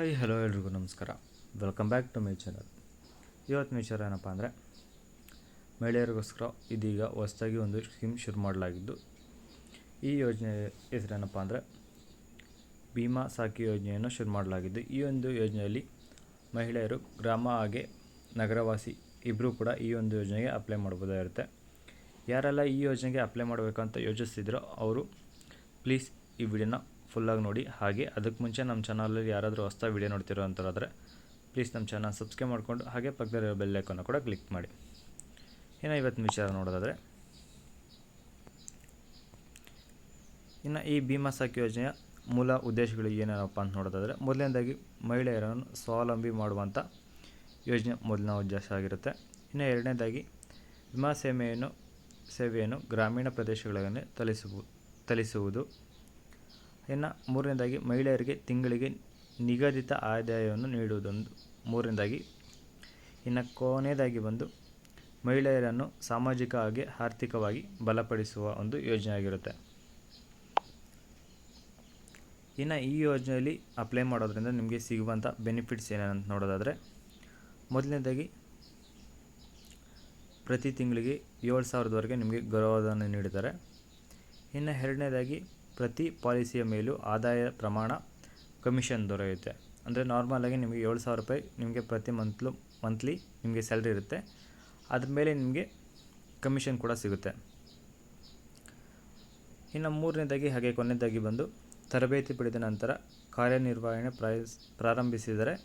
Hi hello ಎಲ್ರಿಗೂ ನಮಸ್ಕಾರ. Welcome back to my channel. ಇವತ್ತು ವಿಚಾರ ಏನಪ್ಪ ಅಂದರೆ, ಮಹಿಳೆಯರಿಗೋಸ್ಕರ ಇದೀಗ ಹೊಸದಾಗಿ ಒಂದು ಸ್ಕೀಮ್ ಶುರು ಮಾಡಲಾಗಿದ್ದು, ಈ ಯೋಜನೆ ಹೆಸರೇನಪ್ಪ ಅಂದರೆ ಭೀಮಾ ಸಾಕಿ ಯೋಜನೆಯನ್ನು ಶುರು ಮಾಡಲಾಗಿದ್ದು, ಈ ಒಂದು ಯೋಜನೆಯಲ್ಲಿ ಮಹಿಳೆಯರು ಗ್ರಾಮ ಹಾಗೆ ನಗರವಾಸಿ ಇಬ್ಬರೂ ಕೂಡ ಈ ಒಂದು ಯೋಜನೆಗೆ ಅಪ್ಲೈ ಮಾಡ್ಬೋದಾಗಿರುತ್ತೆ. ಯಾರೆಲ್ಲ ಈ ಯೋಜನೆಗೆ ಅಪ್ಲೈ ಮಾಡಬೇಕಂತ ಯೋಚಿಸ್ತಿದ್ರೋ ಅವರು ಪ್ಲೀಸ್ ಈ ವಿಡಿಯೋನ ಫುಲ್ಲಾಗಿ ನೋಡಿ. ಹಾಗೆ ಅದಕ್ಕೆ ಮುಂಚೆ ನಮ್ಮ ಚಾನಲಲ್ಲಿ ಯಾರಾದರೂ ಹೊಸ ವಿಡಿಯೋ ನೋಡ್ತಿರೋ ಅಂತಾರಾದರೆ ಪ್ಲೀಸ್ ನಮ್ಮ ಚಾನಲ್ ಸಬ್ಸ್ಕ್ರೈಬ್ ಮಾಡಿಕೊಂಡು ಹಾಗೆ ಪಕ್ಕದಲ್ಲಿರೋ ಬೆಲ್ ಐಕಾನ್ನ ಕೂಡ ಕ್ಲಿಕ್ ಮಾಡಿ. ಇನ್ನು ಇವತ್ತಿನ ವಿಚಾರ ನೋಡೋದಾದರೆ, ಇನ್ನು ಈ ಭೀಮಾ ಸಾಕಿ ಯೋಜನೆಯ ಮೂಲ ಉದ್ದೇಶಗಳು ಏನೇನಪ್ಪ ಅಂತ ನೋಡೋದಾದರೆ, ಮೊದಲನೇದಾಗಿ ಮಹಿಳೆಯರನ್ನು ಸ್ವಾವಲಂಬಿ ಮಾಡುವಂಥ ಯೋಜನೆ ಮೊದಲನೇ ಉದ್ದೇಶ ಆಗಿರುತ್ತೆ. ಇನ್ನು ಎರಡನೇದಾಗಿ ವಿಮಾ ಸೇವೆಯನ್ನು ಗ್ರಾಮೀಣ ಪ್ರದೇಶಗಳಲ್ಲಿ ತಲುಪಿಸುವುದು. ಇನ್ನು ಮೂರನೇದಾಗಿ ಮಹಿಳೆಯರಿಗೆ ತಿಂಗಳಿಗೆ ನಿಗದಿತ ಆದಾಯವನ್ನು ನೀಡುವುದೊಂದು ಮೂರನೇದಾಗಿ. ಇನ್ನು ಕೊನೆಯದಾಗಿ ಬಂದು ಮಹಿಳೆಯರನ್ನು ಸಾಮಾಜಿಕ ಹಾಗೆ ಆರ್ಥಿಕವಾಗಿ ಬಲಪಡಿಸುವ ಒಂದು ಯೋಜನೆ ಆಗಿರುತ್ತೆ. ಇನ್ನು ಈ ಯೋಜನೆಯಲ್ಲಿ ಅಪ್ಲೈ ಮಾಡೋದ್ರಿಂದ ನಿಮಗೆ ಸಿಗುವಂಥ ಬೆನಿಫಿಟ್ಸ್ ಏನೇನಂತ ನೋಡೋದಾದರೆ, ಮೊದಲನೇದಾಗಿ ಪ್ರತಿ ತಿಂಗಳಿಗೆ 7,000ವರೆಗೆ ನಿಮಗೆ ಗೌರವಧನ ನೀಡುತ್ತಾರೆ. ಇನ್ನು ಎರಡನೇದಾಗಿ ಪ್ರತಿ ಪಾಲಿಸಿಯ ಮೇಲೂ ಆದಾಯ ಪ್ರಮಾಣ ಕಮಿಷನ್ ದೊರೆಯುತ್ತೆ. ಅಂದರೆ ನಾರ್ಮಲಾಗಿ ನಿಮಗೆ 7,000 ರೂಪಾಯಿ ನಿಮಗೆ ಪ್ರತಿ ಮಂತ್ಲಿ ನಿಮಗೆ ಸ್ಯಾಲ್ರಿ ಇರುತ್ತೆ, ಅದ್ರ ಮೇಲೆ ನಿಮಗೆ ಕಮಿಷನ್ ಕೂಡ ಸಿಗುತ್ತೆ. ಇನ್ನು ಮೂರನೇದಾಗಿ ಹಾಗೆ ಕೊನೆಯದಾಗಿ ಬಂದು ತರಬೇತಿ ಪಡೆದ ನಂತರ ಕಾರ್ಯನಿರ್ವಹಣೆ ಪ್ರಾರಂಭಿಸಿದರೆ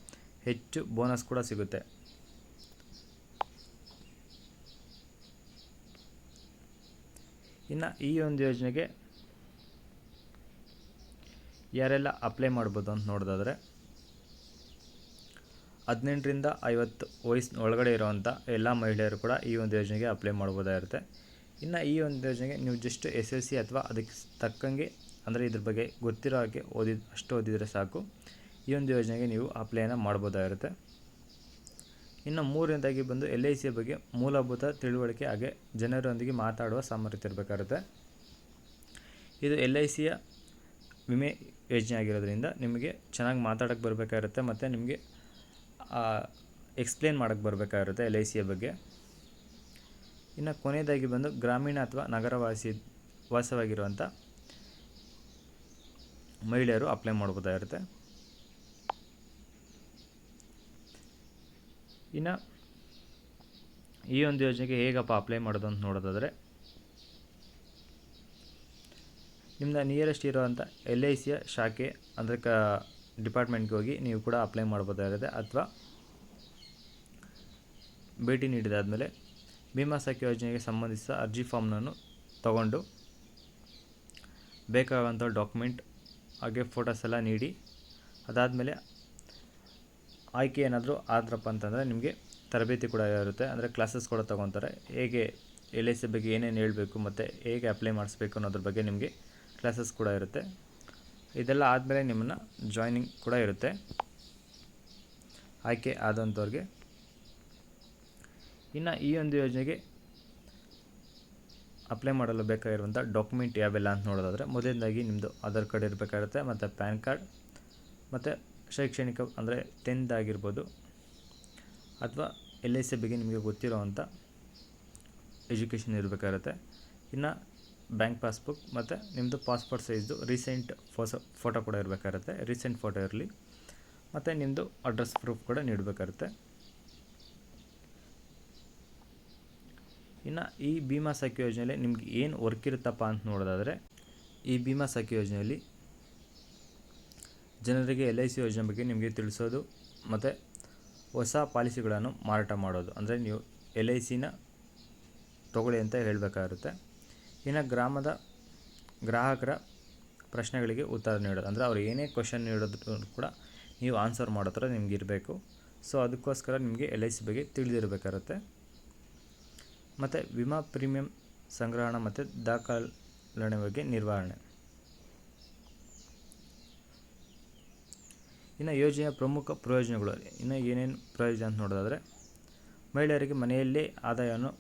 ಹೆಚ್ಚು ಬೋನಸ್ ಕೂಡ ಸಿಗುತ್ತೆ. ಇನ್ನು ಈ ಒಂದು ಯೋಜನೆಗೆ ಯಾರೆಲ್ಲ ಅಪ್ಲೈ ಮಾಡ್ಬೋದು ಅಂತ ನೋಡೋದಾದರೆ, 18ರಿಂದ 50 ವಯಸ್ಸಿನ ಒಳಗಡೆ ಇರೋವಂಥ ಎಲ್ಲ ಮಹಿಳೆಯರು ಕೂಡ ಈ ಒಂದು ಯೋಜನೆಗೆ ಅಪ್ಲೈ ಮಾಡ್ಬೋದಾಗಿರುತ್ತೆ. ಇನ್ನು ಈ ಒಂದು ಯೋಜನೆಗೆ ನೀವು ಜಸ್ಟ್ SSC ಅಥವಾ ಅದಕ್ಕೆ ತಕ್ಕಂಗೆ, ಅಂದರೆ ಇದ್ರ ಬಗ್ಗೆ ಗೊತ್ತಿರೋ ಹಾಗೆ ಓದಿದರೆ ಸಾಕು, ಈ ಒಂದು ಯೋಜನೆಗೆ ನೀವು ಅಪ್ಲೈನ ಮಾಡ್ಬೋದಾಗಿರುತ್ತೆ. ಇನ್ನು ಮೂರನೇದಾಗಿ ಬಂದು LICಯ ಬಗ್ಗೆ ಮೂಲಭೂತ ತಿಳುವಳಿಕೆ ಹಾಗೆ ಜನರೊಂದಿಗೆ ಮಾತಾಡುವ ಸಾಮರ್ಥ್ಯ ಇರಬೇಕಾಗುತ್ತೆ. ಇದು LICಯ ವಿಮೆ ಯೋಜನೆ ಆಗಿರೋದ್ರಿಂದ ನಿಮಗೆ ಚೆನ್ನಾಗಿ ಮಾತಾಡೋಕ್ಕೆ ಬರಬೇಕಾಗಿರುತ್ತೆ ಮತ್ತು ನಿಮಗೆ ಎಕ್ಸ್ಪ್ಲೇನ್ ಮಾಡೋಕ್ಕೆ ಬರಬೇಕಾಗಿರುತ್ತೆ LICಯ ಬಗ್ಗೆ. ಇನ್ನು ಕೊನೆಯದಾಗಿ ಬಂದು ಗ್ರಾಮೀಣ ಅಥವಾ ವಾಸವಾಗಿರುವಂಥ ಮಹಿಳೆಯರು ಅಪ್ಲೈ ಮಾಡ್ಬೋದಾಗಿರುತ್ತೆ. ಇನ್ನು ಈ ಒಂದು ಯೋಜನೆಗೆ ಹೇಗಪ್ಪ ಅಪ್ಲೈ ಮಾಡೋದು ಅಂತ ನೋಡೋದಾದರೆ, ನಿಮ್ಮದು ನಿಯರೆಸ್ಟ್ ಇರೋವಂಥ LICಯ ಶಾಖೆ ಅಂದರೆ ಡಿಪಾರ್ಟ್ಮೆಂಟ್ಗೆ ಹೋಗಿ ನೀವು ಕೂಡ ಅಪ್ಲೈ ಮಾಡ್ಬೋದಾಗಿರುತ್ತೆ. ಅಥವಾ ಭೇಟಿ ನೀಡಿದಾದಮೇಲೆ ಭೀಮಾ ಸಾಕಿ ಯೋಜನೆಗೆ ಸಂಬಂಧಿಸಿದ ಅರ್ಜಿ ಫಾರ್ಮ್ನನ್ನು ತಗೊಂಡು ಬೇಕಾಗುವಂಥ ಡಾಕ್ಯುಮೆಂಟ್ ಹಾಗೆ ಫೋಟೋಸ್ ಎಲ್ಲ ನೀಡಿ, ಅದಾದಮೇಲೆ ಆಯ್ಕೆ ಏನಾದರೂ ಆದ್ರಪ್ಪ ಅಂತಂದರೆ ನಿಮಗೆ ತರಬೇತಿ ಕೂಡ ಇರುತ್ತೆ. ಅಂದರೆ ಕ್ಲಾಸಸ್ ಕೂಡ ತೊಗೊತಾರೆ, ಹೇಗೆ LIC ಬಗ್ಗೆ ಏನೇನು ಹೇಳಬೇಕು ಮತ್ತು ಹೇಗೆ ಅಪ್ಲೈ ಮಾಡಿಸ್ಬೇಕು ಅನ್ನೋದ್ರ ಬಗ್ಗೆ ನಿಮಗೆ ಕ್ಲಾಸಸ್ ಕೂಡ ಇರುತ್ತೆ. ಇದೆಲ್ಲ ಆದಮೇಲೆ ನಿಮ್ಮನ್ನು ಜಾಯ್ನಿಂಗ್ ಕೂಡ ಇರುತ್ತೆ ಆಯ್ಕೆ ಆದಂಥವ್ರಿಗೆ. ಇನ್ನು ಈ ಒಂದು ಯೋಜನೆಗೆ ಅಪ್ಲೈ ಮಾಡಲು ಬೇಕಾಗಿರುವಂಥ ಡಾಕ್ಯುಮೆಂಟ್ ಯಾವೆಲ್ಲ ಅಂತ ನೋಡೋದಾದರೆ, ಮೊದಲನೇದಾಗಿ ನಿಮ್ಮದು ಆಧಾರ್ ಕಾರ್ಡ್ ಇರಬೇಕಾಗುತ್ತೆ ಮತ್ತು ಪ್ಯಾನ್ ಕಾರ್ಡ್ ಮತ್ತು ಶೈಕ್ಷಣಿಕ ಅಂದರೆ 10th ಆಗಿರ್ಬೋದು ಅಥವಾ LIC ಬಗ್ಗೆ ನಿಮಗೆ ಗೊತ್ತಿರೋವಂಥ ಎಜುಕೇಷನ್ ಇರಬೇಕಾಗುತ್ತೆ. ಇನ್ನು ಬ್ಯಾಂಕ್ ಪಾಸ್ಬುಕ್ ಮತ್ತು ನಿಮ್ಮದು ಪಾಸ್ಪೋರ್ಟ್ ಸೈಜ್ದು ರೀಸೆಂಟ್ ಫೋಟೋ ಕೂಡ ಇರಬೇಕಾಗುತ್ತೆ, ರೀಸೆಂಟ್ ಫೋಟೋ ಇರಲಿ, ಮತ್ತು ನಿಮ್ಮದು ಅಡ್ರೆಸ್ ಪ್ರೂಫ್ ಕೂಡ ನೀಡಬೇಕಾಗುತ್ತೆ. ಇನ್ನು ಈ ಭೀಮಾ ಸಾಕಿ ಯೋಜನೆಯಲ್ಲಿ ನಿಮ್ಗೆ ಏನು ವರ್ಕ್ ಇರುತ್ತಪ್ಪ ಅಂತ ನೋಡೋದಾದರೆ, ಈ ಭೀಮಾ ಸಾಕಿ ಯೋಜನೆಯಲ್ಲಿ ಜನರಿಗೆ LIC ಯೋಜನೆ ಬಗ್ಗೆ ನಿಮಗೆ ತಿಳಿಸೋದು ಮತ್ತು ಹೊಸ ಪಾಲಿಸಿಗಳನ್ನು ಮಾರಾಟ ಮಾಡೋದು. ಅಂದರೆ ನೀವು LICನ ತೊಗೊಳ್ಳಿ ಅಂತ ಹೇಳಬೇಕಾಗಿರುತ್ತೆ. ಇನ್ನು ಗ್ರಾಮದ ಗ್ರಾಹಕರ ಪ್ರಶ್ನೆಗಳಿಗೆ ಉತ್ತರ ನೀಡೋದು, ಅಂದರೆ ಅವ್ರು ಏನೇ ಕ್ವಶನ್ ನೀಡೋದು ಕೂಡ ನೀವು ಆನ್ಸರ್ ಮಾಡೋ ಥರ ನಿಮ್ಗೆ ಇರಬೇಕು. ಸೊ ಅದಕ್ಕೋಸ್ಕರ ನಿಮಗೆ LIC ಬಗ್ಗೆ ತಿಳಿದಿರಬೇಕಾಗುತ್ತೆ. ಮತ್ತು ವಿಮಾ ಪ್ರೀಮಿಯಂ ಸಂಗ್ರಹಣ ಮತ್ತು ದಾಖಲಾತಿ ಬಗ್ಗೆ ನಿರ್ವಹಣೆ. ಇನ್ನು ಯೋಜನೆಯ ಪ್ರಮುಖ ಪ್ರಯೋಜನಗಳು ಇನ್ನು ಏನೇನು ಪ್ರಯೋಜನ ಅಂತ ನೋಡೋದಾದರೆ, ಮಹಿಳೆಯರಿಗೆ ಮನೆಯಲ್ಲೇ ಆದಾಯವನ್ನು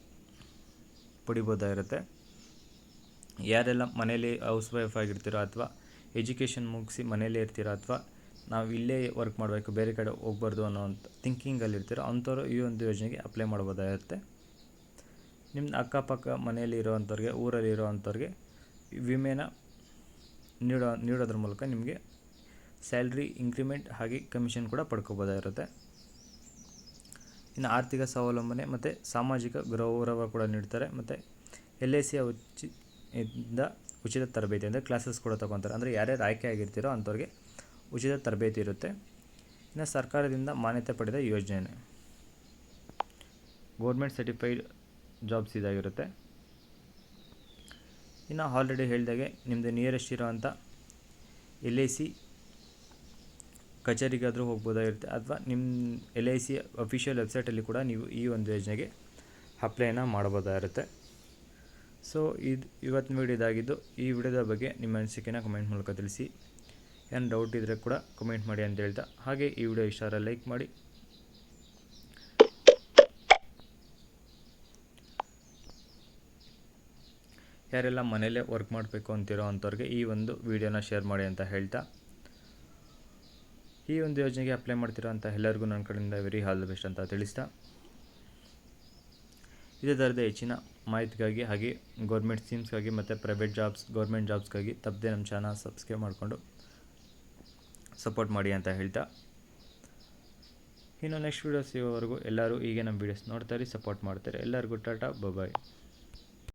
ಪಡಿಬೋದಾಗಿರುತ್ತೆ. ಯಾರೆಲ್ಲ ಮನೆಯಲ್ಲಿ ಹೌಸ್ ವೈಫ್ ಆಗಿರ್ತೀರೋ ಅಥವಾ ಎಜುಕೇಷನ್ ಮುಗಿಸಿ ಮನೆಯಲ್ಲೇ ಇರ್ತೀರೋ ಅಥವಾ ನಾವು ಇಲ್ಲೇ ವರ್ಕ್ ಮಾಡಬೇಕು, ಬೇರೆ ಕಡೆ ಹೋಗ್ಬಾರ್ದು ಅನ್ನೋವಂಥ ಥಿಂಕಿಂಗಲ್ಲಿ ಇರ್ತೀರೋ ಅಂಥವ್ರು ಈ ಒಂದು ಯೋಜನೆಗೆ ಅಪ್ಲೈ ಮಾಡ್ಬೋದಾಗಿರುತ್ತೆ. ನಿಮ್ಮ ಅಕ್ಕಪಕ್ಕ ಮನೆಯಲ್ಲಿ ಇರೋವಂಥವ್ರಿಗೆ, ಊರಲ್ಲಿ ಇರೋವಂಥವ್ರಿಗೆ ವಿಮೆನ ನೀಡೋದ್ರ ಮೂಲಕ ನಿಮಗೆ ಸ್ಯಾಲ್ರಿ ಇಂಕ್ರಿಮೆಂಟ್ ಹಾಗೆ ಕಮಿಷನ್ ಕೂಡ ಪಡ್ಕೋಬೋದಾಗಿರುತ್ತೆ. ಇನ್ನು ಆರ್ಥಿಕ ಸ್ವಾವಲಂಬನೆ ಮತ್ತು ಸಾಮಾಜಿಕ ಗೌರವ ಕೂಡ ನೀಡ್ತಾರೆ. ಮತ್ತು LICಯ ಉಚಿತ ತರಬೇತಿ ಅಂದರೆ ಕ್ಲಾಸಸ್ ಕೂಡ ತೊಗೊತಾರೆ. ಅಂದರೆ ಯಾರ್ಯಾರು ಆಯ್ಕೆ ಆಗಿರ್ತೀರೋ ಅಂಥವ್ರಿಗೆ ಉಚಿತ ತರಬೇತಿ ಇರುತ್ತೆ. ಇನ್ನು ಸರ್ಕಾರದಿಂದ ಮಾನ್ಯತೆ ಪಡೆದ ಯೋಜನೆ, ಗೌರ್ಮೆಂಟ್ ಸರ್ಟಿಫೈಡ್ ಜಾಬ್ಸ್ ಇದಾಗಿರುತ್ತೆ. ಇನ್ನು ಆಲ್ರೆಡಿ ಹೇಳಿದಾಗೆ ನಿಮ್ಮದು ನಿಯರೆಸ್ಟ್ ಇರೋವಂಥ LIC ಕಚೇರಿಗಾದರೂ ಹೋಗ್ಬೋದಾಗಿರುತ್ತೆ, ಅಥವಾ ನಿಮ್ಮ LIC ಅಫಿಷಿಯಲ್ ವೆಬ್ಸೈಟಲ್ಲಿ ಕೂಡ ನೀವು ಈ ಒಂದು ಯೋಜನೆಗೆ ಅಪ್ಲೈನ ಮಾಡ್ಬೋದಾಗಿರುತ್ತೆ. ಸೊ ಇವತ್ತಿನ ವಿಡಿಯೋ ಇದಾಗಿದ್ದು. ಈ ವಿಡಿಯೋದ ಬಗ್ಗೆ ನಿಮ್ಮ ಅನಿಸಿಕೆನ ಕಮೆಂಟ್ ಮೂಲಕ ತಿಳಿಸಿ. ಏನು ಡೌಟ್ ಇದ್ದರೆ ಕೂಡ ಕಮೆಂಟ್ ಮಾಡಿ ಅಂತ ಹೇಳ್ತಾ, ಹಾಗೆ ಈ ವಿಡಿಯೋ ಇಷ್ಟ ಆದರೆ ಲೈಕ್ ಮಾಡಿ. ಯಾರೆಲ್ಲ ಮನೆಯಲ್ಲೇ ವರ್ಕ್ ಮಾಡಬೇಕು ಅಂತಿರೋ ಅಂಥವ್ರಿಗೆ ಈ ಒಂದು ವಿಡಿಯೋನ ಶೇರ್ ಮಾಡಿ ಅಂತ ಹೇಳ್ತಾ, ಈ ಒಂದು ಯೋಜನೆಗೆ ಅಪ್ಲೈ ಮಾಡ್ತಿರೋ ಅಂತ ಎಲ್ಲರಿಗೂ ನನ್ನ ಕಡೆಯಿಂದ ವೆರಿ ಆಲ್ ದ ಬೆಸ್ಟ್ ಅಂತ ತಿಳಿಸ್ತಾ, ಇದೇ ಥರದ ಹೆಚ್ಚಿನ ಮಾಹಿತಿಗಾಗಿ ಹಾಗೆ ಗೌರ್ಮೆಂಟ್ ಸ್ಕೀಮ್ಸ್ಗಾಗಿ ಮತ್ತು ಪ್ರೈವೇಟ್ ಜಾಬ್ಸ್, ಗೌರ್ಮೆಂಟ್ ಜಾಬ್ಸ್ಗಾಗಿ ತಪ್ಪದೆ ನಮ್ಮ ಚಾನಲ್ ಸಬ್ಸ್ಕ್ರೈಬ್ ಮಾಡಿಕೊಂಡು ಸಪೋರ್ಟ್ ಮಾಡಿ ಅಂತ ಹೇಳ್ತಾ, ಇನ್ನು ನೆಕ್ಸ್ಟ್ ವೀಡಿಯೋಸ್ ಸಿಗೋವರೆಗೂ ಎಲ್ಲರೂ ಹೀಗೆ ನಮ್ಮ ವೀಡಿಯೋಸ್ ನೋಡ್ತಾರೆ, ಸಪೋರ್ಟ್ ಮಾಡ್ತಾರೆ. ಎಲ್ಲರಿಗೂ ಟಾಟಾ, ಬಾಯ್.